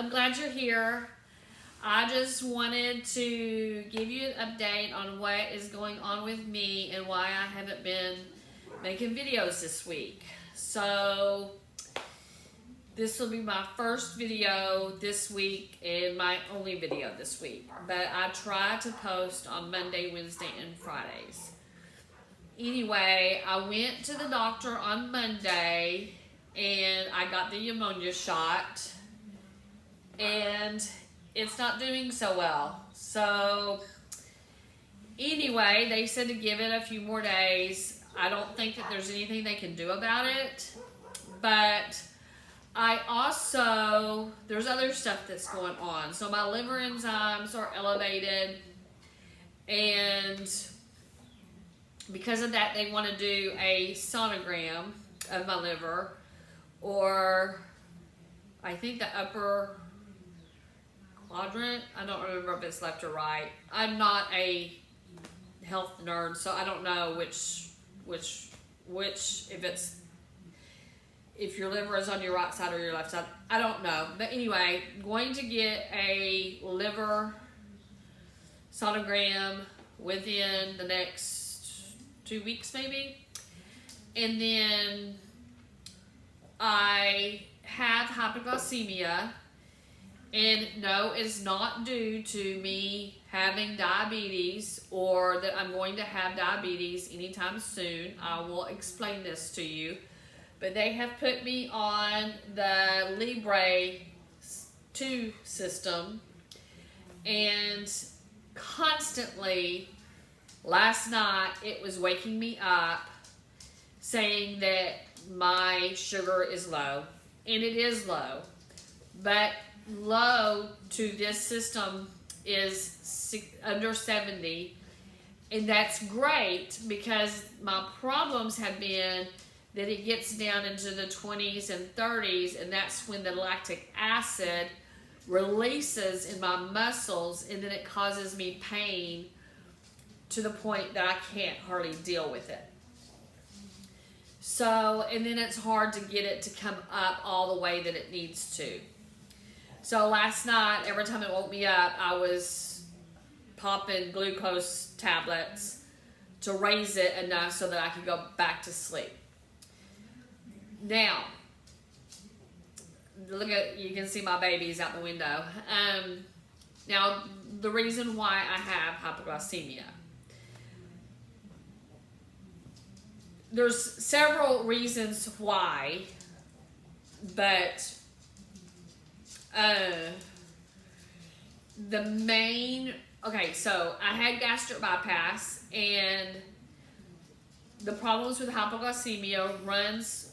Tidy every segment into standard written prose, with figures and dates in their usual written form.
I'm glad you're here. I just wanted to give you an update on what is going on with me and why I haven't been making videos this week. So, this will be my first video this week and my only video this week. But I try to post on Monday, Wednesday, and Fridays. Anyway, I went to the doctor on Monday and I got the pneumonia shot. And it's not doing so well. So, anyway, they said to give it a few more days. I don't think that there's anything they can do about it. But I also, there's other stuff that's going on. So my liver enzymes are elevated. And because of that, they want to do a sonogram of my liver. Or I think the upper quadrant. I don't remember if it's left or right. I'm not a health nerd, so I don't know which if your liver is on your right side or your left side. I don't know. But anyway, going to get a liver sonogram within the next 2 weeks maybe. And then I have hypoglycemia. And no, it's not due to me having diabetes or that I'm going to have diabetes anytime soon. I will explain this to you. But they have put me on the Libre 2 system. And constantly, last night, it was waking me up saying that my sugar is low. And it is low. But low to this system is under 70, and that's great because my problems have been that it gets down into the 20s and 30s, and that's when the lactic acid releases in my muscles, and then it causes me pain to the point that I can't hardly deal with it. So, and then it's hard to get it to come up all the way that it needs to. So last night, every time it woke me up, I was popping glucose tablets to raise it enough so that I could go back to sleep. Now, you can see my babies out the window. Now, the reason why I have hypoglycemia. There's several reasons why, but the main, so I had gastric bypass, and the problems with hypoglycemia runs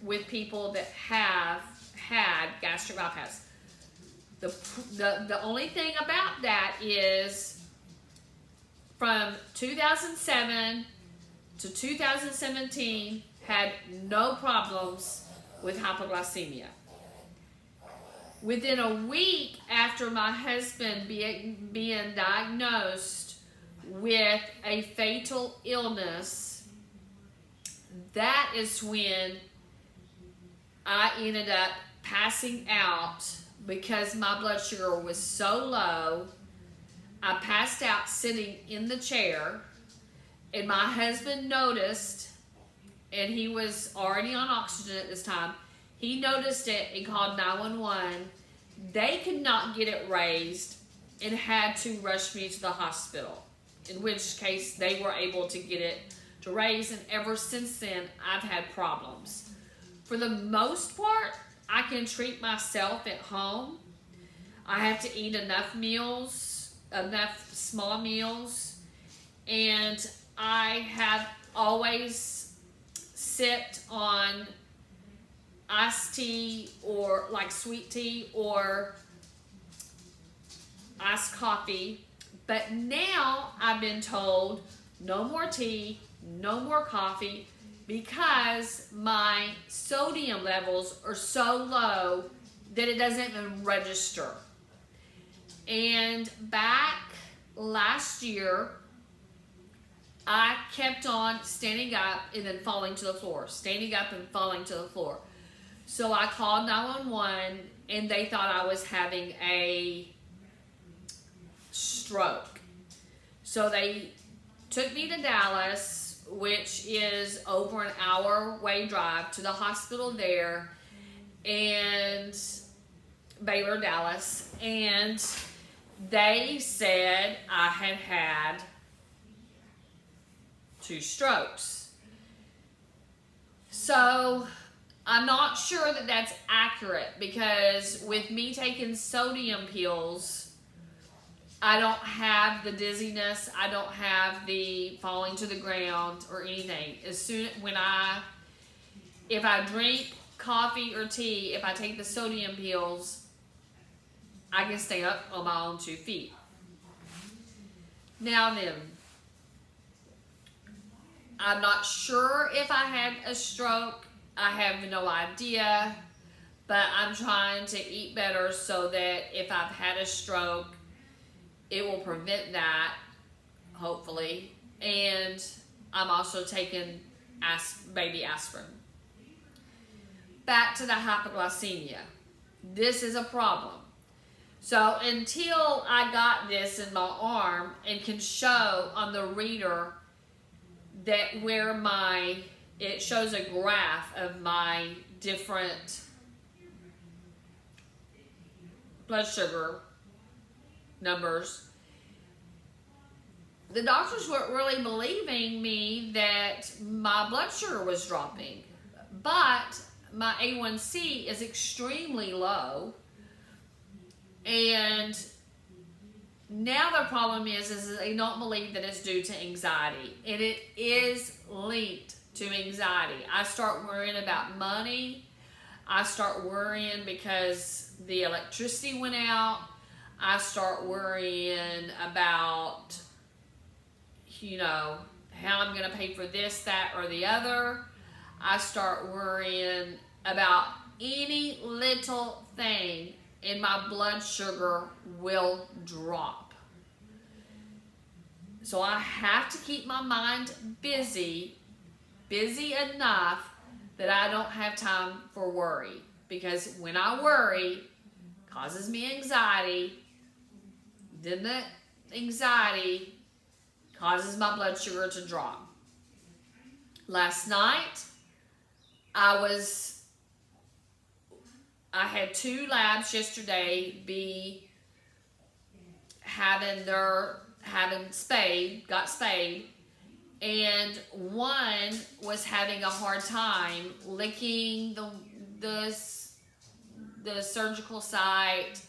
with people that have had gastric bypass. The only thing about that is from 2007 to 2017 had no problems with hypoglycemia. Within a week after my husband being diagnosed with a fatal illness, that is when I ended up passing out because my blood sugar was so low. I passed out sitting in the chair, and my husband noticed, and he was already on oxygen at this time. He noticed it and called 911. They could not get it raised and had to rush me to the hospital, in which case they were able to get it to raise, and ever since then, I've had problems. For the most part, I can treat myself at home. I have to eat enough meals, enough small meals, and I have always sipped on iced tea or like sweet tea or iced coffee. But now I've been told no more tea, no more coffee, because my sodium levels are so low that it doesn't even register. And back last year, I kept on standing up and then falling to the floor, standing up and falling to the floor. So I called 911 and they thought I was having a stroke. So they took me to Dallas, which is over an hour way drive to the hospital there, and Baylor, Dallas, and they said I had had 2 strokes. So I'm not sure that that's accurate, because with me taking sodium pills, I don't have the dizziness, I don't have the falling to the ground or anything. If I drink coffee or tea, if I take the sodium pills, I can stay up on my own 2 feet. Now then, I'm not sure if I had a stroke. I have no idea, but I'm trying to eat better so that if I've had a stroke, it will prevent that, hopefully. And I'm also taking baby aspirin. Back to the hypoglycemia. This is a problem. So until I got this in my arm and can show on the reader that where it shows a graph of my different blood sugar numbers, the doctors weren't really believing me that my blood sugar was dropping. But my A1C is extremely low, and now the problem is they don't believe that it's due to anxiety, and it is linked to anxiety. I start worrying about money. I start worrying because the electricity went out. I start worrying about, how I'm going to pay for this, that, or the other. I start worrying about any little thing, and my blood sugar will drop. So I have to keep my mind busy enough that I don't have time for worry. Because when I worry, it causes me anxiety. Then the anxiety causes my blood sugar to drop. Last night, I had 2 labs yesterday got spayed, and one was having a hard time licking the surgical site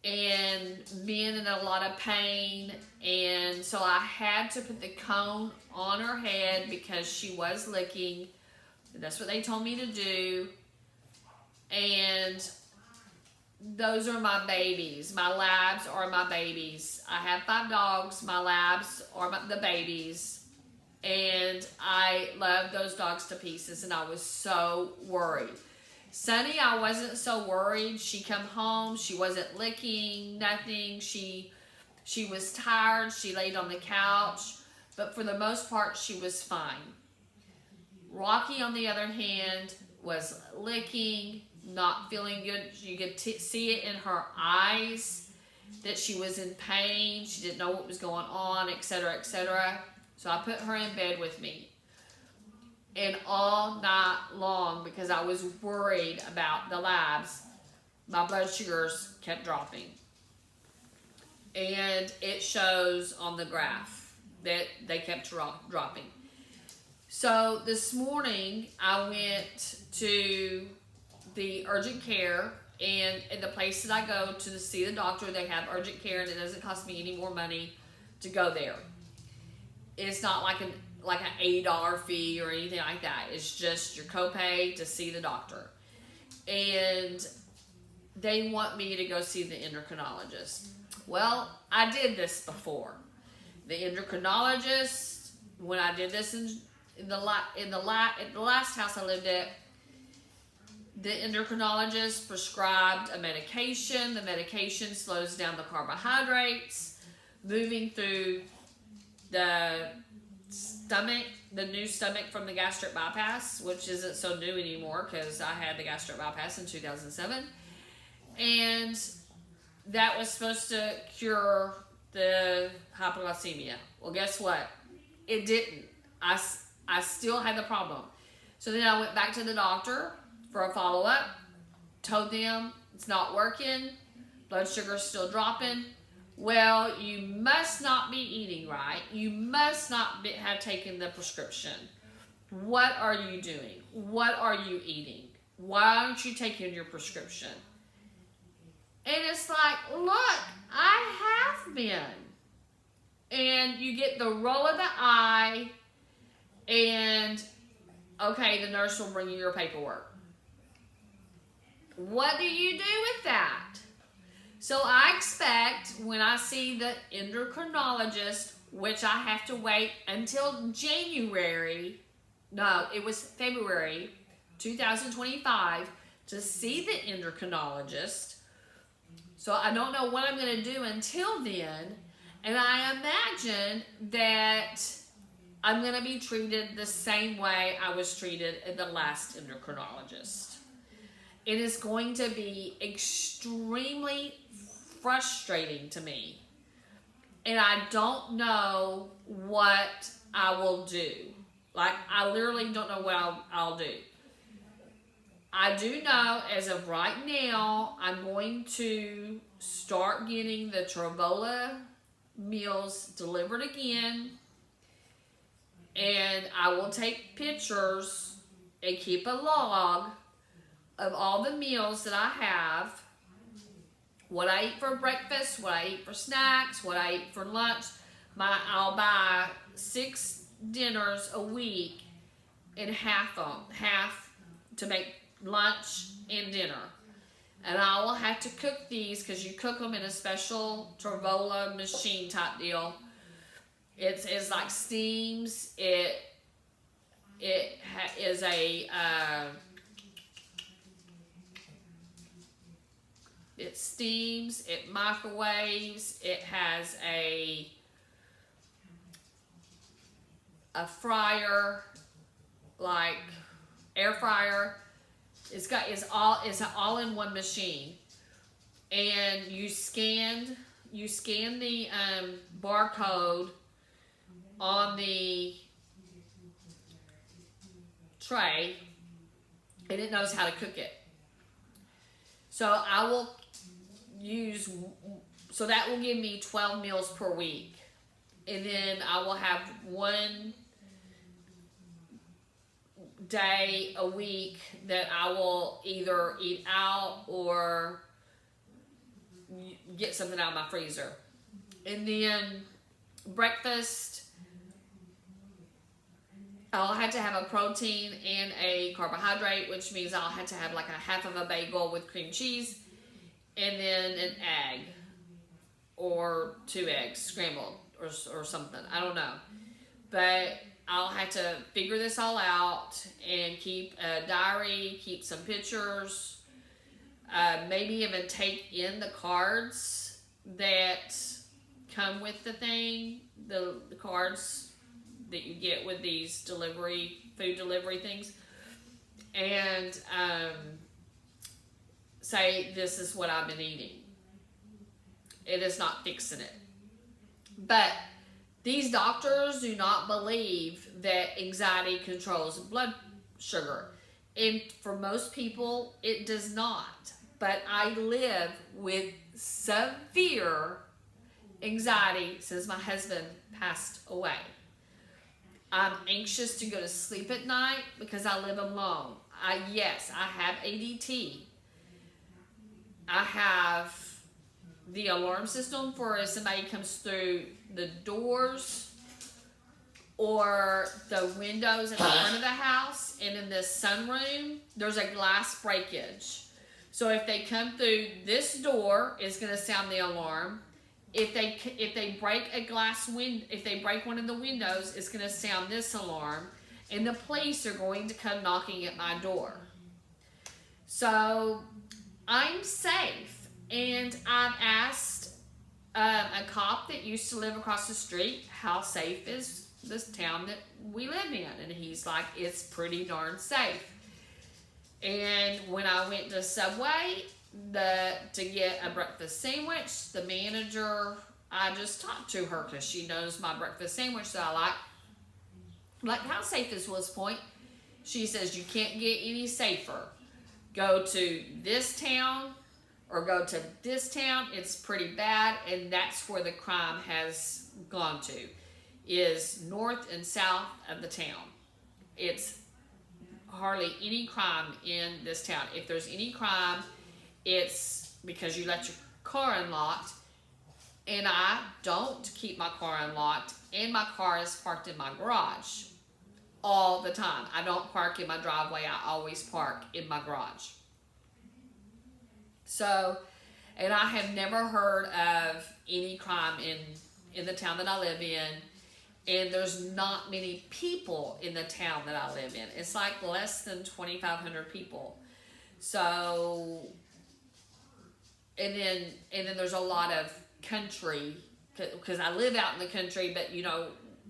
and being in a lot of pain, and so I had to put the cone on her head because she was licking. That's what they told me to do. And those are my babies. My labs are my babies. I have 5 dogs. My labs are the babies. And I love those dogs to pieces, and I was so worried. Sunny, I wasn't so worried. She come home. She wasn't licking, nothing. She was tired. She laid on the couch. But for the most part, she was fine. Rocky, on the other hand, was licking, not feeling good. You could see it in her eyes that she was in pain. She didn't know what was going on, etc., etc. So I put her in bed with me. And all night long, because I was worried about the labs, my blood sugars kept dropping. And it shows on the graph that they kept dropping. So this morning, I went to the urgent care, and in the place that I go to see the doctor, they have urgent care, and it doesn't cost me any more money to go there. It's not like an $80 fee or anything like that. It's just your copay to see the doctor. And they want me to go see the endocrinologist. Well, I did this before. The endocrinologist, when I did this in the last house I lived at, the endocrinologist prescribed a medication. The medication slows down the carbohydrates moving through the stomach, the new stomach from the gastric bypass, which isn't so new anymore because I had the gastric bypass in 2007. and that was supposed to cure the hypoglycemia. Well, guess what? It didn't. I still had the problem. So then I went back to the doctor for a follow-up, told them it's not working, blood sugar's still dropping. Well, you must not be eating right. You must not have taken the prescription. What are you doing? What are you eating? Why aren't you taking your prescription? And it's like, look, I have been. And you get the roll of the eye, and okay, the nurse will bring you your paperwork. What do you do with that? So I expect when I see the endocrinologist, which I have to wait until January, no, it was February 2025 to see the endocrinologist. So I don't know what I'm going to do until then. And I imagine that I'm going to be treated the same way I was treated at the last endocrinologist. It is going to be extremely frustrating to me. And I don't know what I will do. Like, I literally don't know what I'll do. I do know, as of right now, I'm going to start getting the Travola meals delivered again. And I will take pictures and keep a log of all the meals that I have. What I eat for breakfast, what I eat for snacks, what I eat for lunch. I'll buy 6 dinners a week and half to make lunch and dinner. And I will have to cook these because you cook them in a special Travola machine type deal. It's like steams. It is a it steams. It microwaves. It has a fryer, like air fryer. It's an all-in-one machine, and you scan the barcode on the tray, and it knows how to cook it. So I will so that will give me 12 meals per week, and then I will have one day a week that I will either eat out or get something out of my freezer. And then breakfast, I'll have to have a protein and a carbohydrate, which means I'll have to have like a half of a bagel with cream cheese and then an egg or 2 eggs scrambled or something. I don't know. But I'll have to figure this all out and keep a diary, keep some pictures, maybe even take in the cards that come with the thing, the cards that you get with these food delivery things, and say this is what I've been eating. It is not fixing it. But these doctors do not believe that anxiety controls blood sugar. And for most people, it does not. But I live with severe anxiety since my husband passed away. I'm anxious to go to sleep at night because I live alone. Yes, I have ADT. I have the alarm system for if somebody comes through the doors or the windows at the front of the house, and in the sunroom there's a glass breakage. So if they come through this door, it's going to sound the alarm. If they break if they break one of the windows, it's going to sound this alarm, and the police are going to come knocking at my door. So I'm safe. And I've asked a cop that used to live across the street, how safe is this town that we live in? And he's like, it's pretty darn safe. And when I went to Subway, to get a breakfast sandwich. The manager, I just talked to her because she knows my breakfast sandwich that I like. Like, how safe is West Point? She says you can't get any safer. Go to this town or go to this town. It's pretty bad, and that's where the crime has gone to, is north and south of the town. It's hardly any crime in this town. If there's any crime, it's because you let your car unlocked, and I don't keep my car unlocked, and my car is parked in my garage all the time. I don't park in my driveway. I always park in my garage. So, and I have never heard of any crime in the town that I live in, and there's not many people in the town that I live in. It's like less than 2,500 people. So, and then there's a lot of country, because I live out in the country, but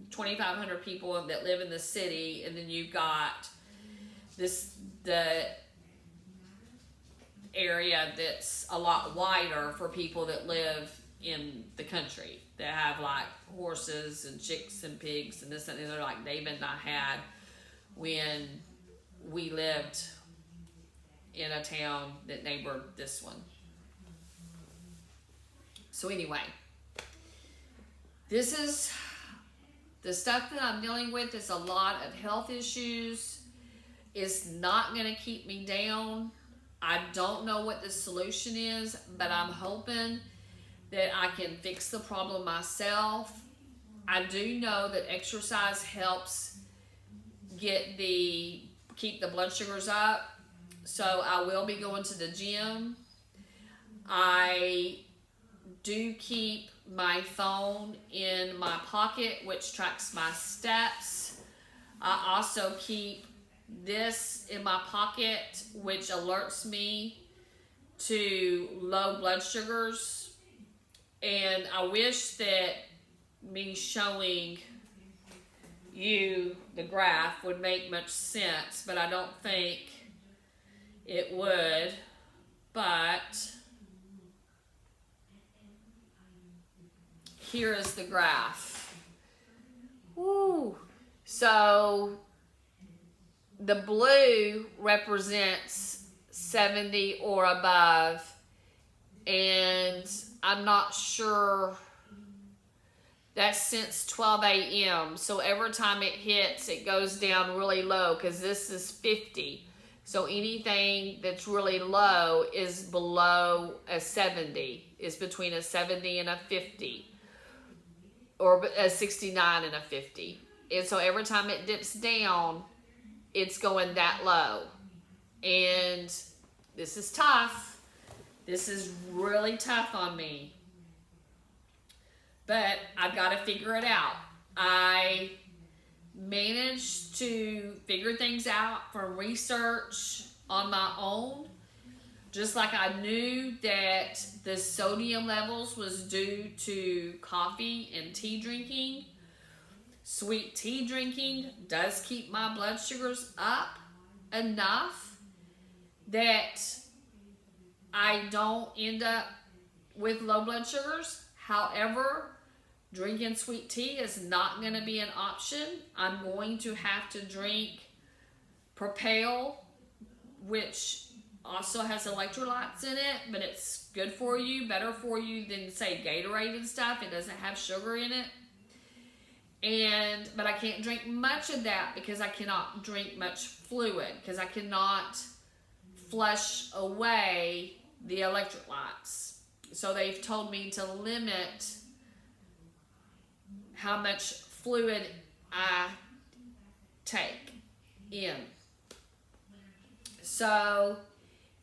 2,500 people that live in the city, and then you've got the area that's a lot wider for people that live in the country, that have like horses and chicks and pigs and this and the other, like David and I had when we lived in a town that neighbored this one. So anyway, this is the stuff that I'm dealing with. Is a lot of health issues. It's not going to keep me down. I don't know what the solution is, but I'm hoping that I can fix the problem myself. I do know that exercise helps keep the blood sugars up. So I will be going to the gym. I do keep my phone in my pocket, which tracks my steps. I also keep this in my pocket, which alerts me to low blood sugars. And I wish that me showing you the graph would make much sense, but I don't think it would. But here is the graph. Woo. So the blue represents 70 or above, and I'm not sure, that's since 12 a.m. So every time it hits, it goes down really low, because this is 50. So anything that's really low is below a 70, is between a 70 and a 50, or a 69 and a 50. And so every time it dips down, it's going that low. And this is tough. This is really tough on me. But I've got to figure it out. I managed to figure things out from research on my own. Just like I knew that the sodium levels was due to coffee and tea drinking. Sweet tea drinking does keep my blood sugars up enough that I don't end up with low blood sugars. However, drinking sweet tea is not going to be an option. I'm going to have to drink Propel, which also has electrolytes in it, but it's good for you, better for you than, say, Gatorade and stuff. It doesn't have sugar in it. But I can't drink much of that because I cannot drink much fluid, because I cannot flush away the electrolytes. So they've told me to limit how much fluid I take in. So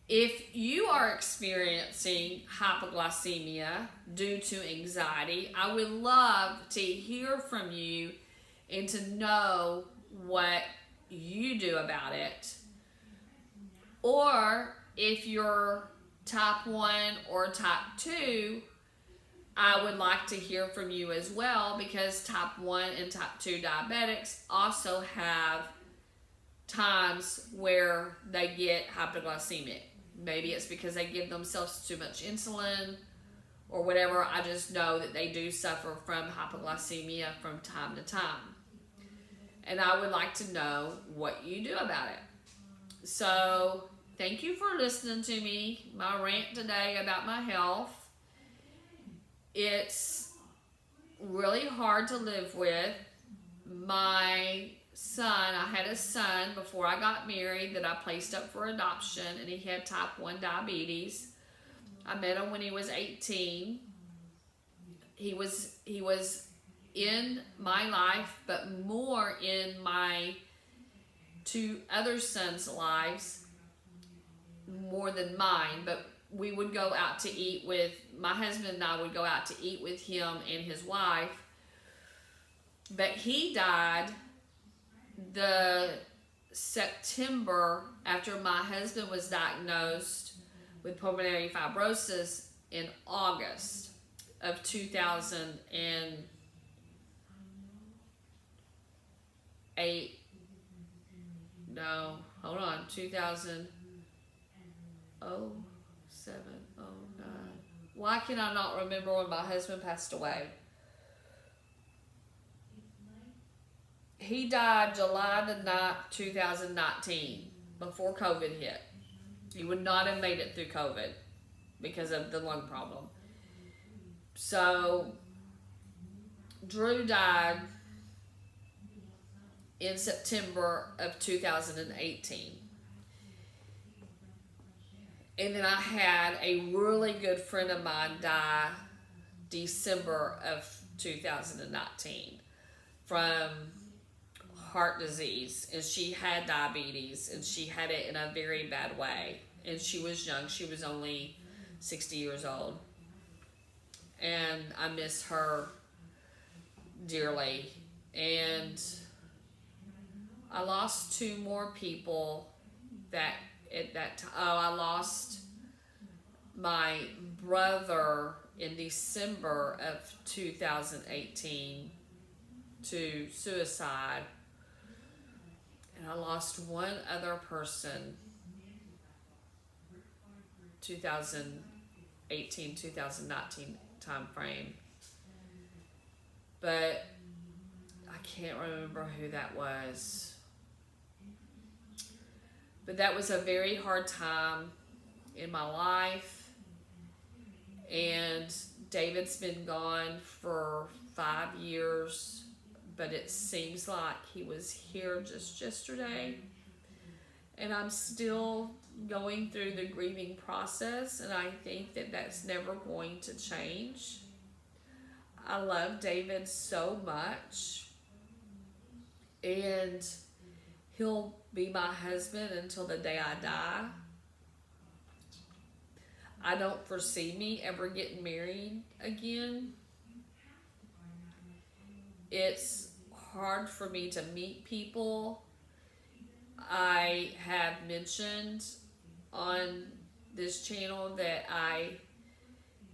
if you are experiencing hypoglycemia due to anxiety, I would love to hear from you and to know what you do about it. Or if you're type 1 or type 2, I would like to hear from you as well, because type 1 and type 2 diabetics also have times where they get hypoglycemic. Maybe it's because they give themselves too much insulin or whatever. I just know that they do suffer from hypoglycemia from time to time. And I would like to know what you do about it. So, thank you for listening to me, my rant today about my health. It's really hard to live with. My son, I had a son before I got married that I placed up for adoption, and he had type 1 diabetes. I met him when he was 18. He was in my life, but more in my two other sons' lives, more than mine. But we would go out to eat with, my husband and I would go out to eat with him and his wife. But he died the September after my husband was diagnosed with pulmonary fibrosis in August of 2008. No, hold on, 2007, 09. Why can I not remember when my husband passed away? He died July the 9th, 2019, before COVID hit. He would not have made it through COVID because of the lung problem. So, Drew died in September of 2018. And then I had a really good friend of mine die December of 2019 from heart disease, and she had diabetes, and she had it in a very bad way, and she was young. She was only 60 years old, and I miss her dearly. And I lost two more people that at that time. Oh, I lost my brother in December of 2018 to suicide. And I lost one other person, 2018, 2019 time frame. But I can't remember who that was. But that was a very hard time in my life. And David's been gone for 5 years. But it seems like he was here just yesterday. And I'm still going through the grieving process. And I think that that's never going to change. I love David so much. And he'll be my husband until the day I die. I don't foresee me ever getting married again. It's hard for me to meet people. I have mentioned on this channel that I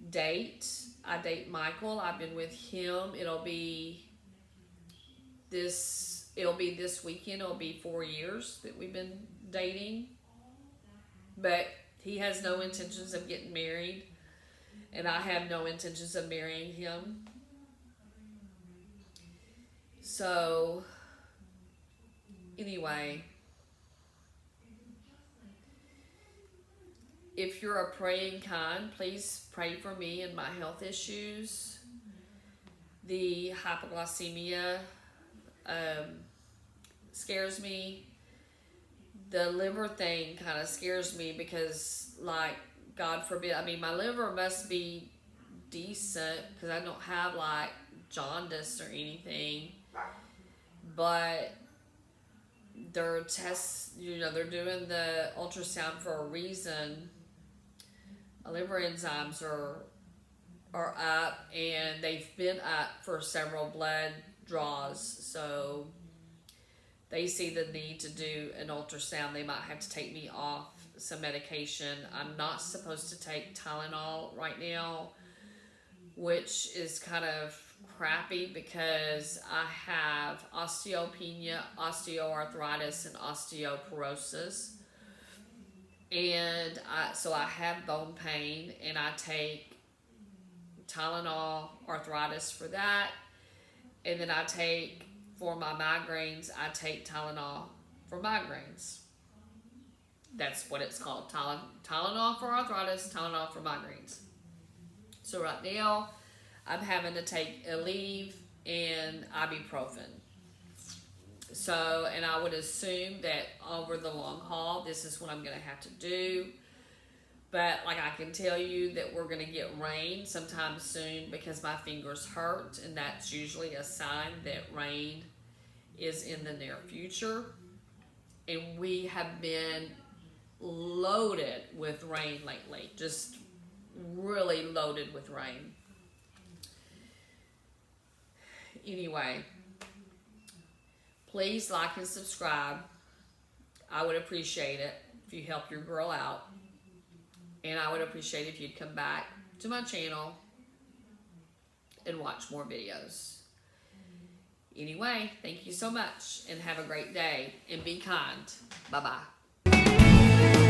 date Michael. I've been with him. It'll be this weekend. It'll be 4 years that we've been dating. But he has no intentions of getting married, and I have no intentions of marrying him. So, anyway, if you're a praying kind, please pray for me and my health issues. The hypoglycemia scares me. The liver thing kind of scares me because, like, God forbid, I mean, my liver must be decent because I don't have, like, jaundice or anything. But their tests, they're doing the ultrasound for a reason. My liver enzymes are up, and they've been up for several blood draws. So they see the need to do an ultrasound. They might have to take me off some medication. I'm not supposed to take Tylenol right now, which is kind of crappy because I have osteopenia, osteoarthritis, and osteoporosis. And so I have bone pain, and I take Tylenol arthritis for that. And then I take, for my migraines, I take Tylenol for migraines. That's what it's called. Tylenol for arthritis, Tylenol for migraines. So right now, I'm having to take Aleve and ibuprofen. So, and I would assume that over the long haul, this is what I'm going to have to do. But like I can tell you that we're going to get rain sometime soon because my fingers hurt, and that's usually a sign that rain is in the near future. And we have been loaded with rain lately, just really loaded with rain. Anyway, please like and subscribe. I would appreciate it if you help your girl out. And I would appreciate if you'd come back to my channel and watch more videos. Anyway, thank you so much, and have a great day, and be kind. Bye-bye.